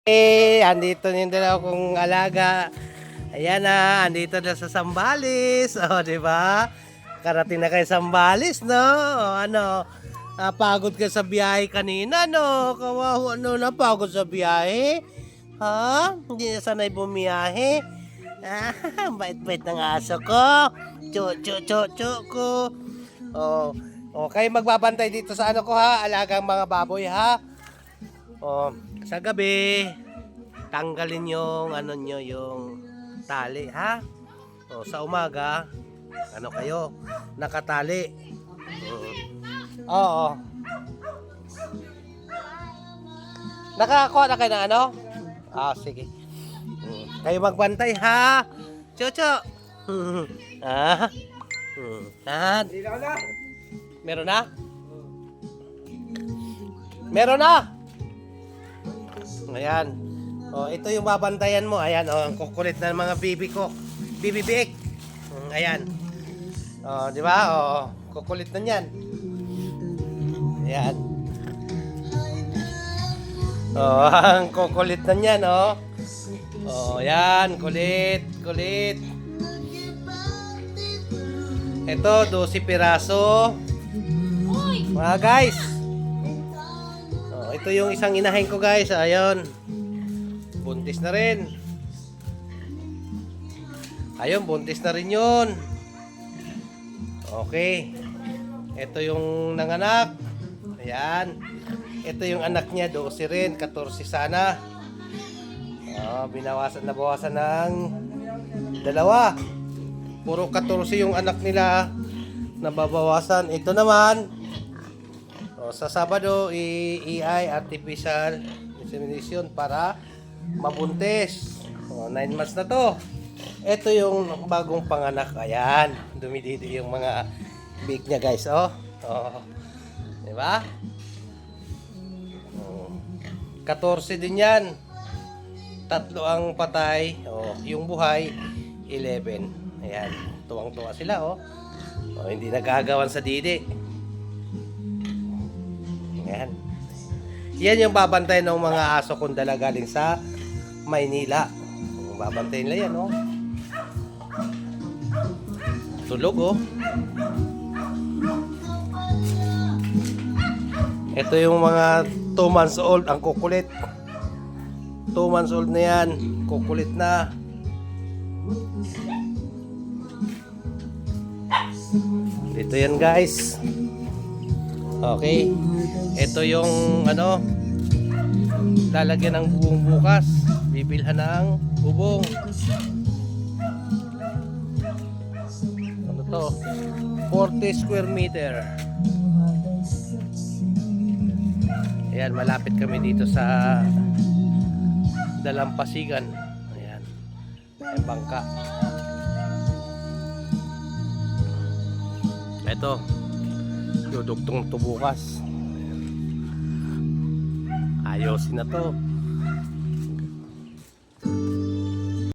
Andito yung dalawa kong alaga. Ayan na, andito na sa Zambales. O, di ba? Karating na kayo sa Zambales, no? O, ano? Napagod ka sa biyahe kanina, no? Kawawa, no? Napagod sa biyahe? Ha? Hindi na sanay bumiyahe? Ah, bait-bait ng aso ko. Chu ko. O, kayo magbabantay dito sa ano ko, ha? Alagang mga baboy, ha? O, sa gabi, tanggalin yung ano nyo, yung tali, ha? O, sa umaga, ano kayo, nakatali. Oo. Nakakuha na kayo ng ano? Ah, sige. Kayo magbantay, ha? Chucho. Ah. Meron na? Meron na? Ayan. Oh, ito yung babantayan mo. Ayan, oh, ang kukulit na mga bibi ko. Bibi biik. Ayan. Oh, di ba? Oh, kukulit na 'yan. Ayan. Oh, ang kukulit na 'yan, oh. Oh, ayan, kulit, kulit. Ito, 12 piraso. Mga guys. Ito yung isang inahin ko, guys. Ayun. Buntis na rin. Ayun, buntis na rin yun. Okay. Ito yung nanganak. Ayan. Ito yung anak niya, 12 rin. 14 sana. Nabawasan ng dalawa. Puro 14 yung anak nila. Nababawasan. Ito naman, sa Sabado, i-AI artificial insemination para mabuntis. 9 months na to. Ito yung bagong panganak. Ayan, dumididi yung mga big niya, guys. Oh. Di ba? 14 din yan. 3 ang patay. Yung buhay, 11. Ayan, tuwang-tuwa sila, hindi nagagawan sa didi. Ayan. Yan yung babantay ng mga aso kong dala galing sa Maynila. Babantay nila yan, Tulog, Ito yung mga 2 months old, ang kukulit. 2 months old na yan, kukulit na. Dito yan, guys. Okay. Ito yung ano, lalagyan ng bubong bukas. Bibilhan ng bubong. Ano to? 40 square meter. Ayan, malapit kami dito sa Dalampasigan. Ayan. May bangka. Ito, dudugtong to bukas. Ayosin na to.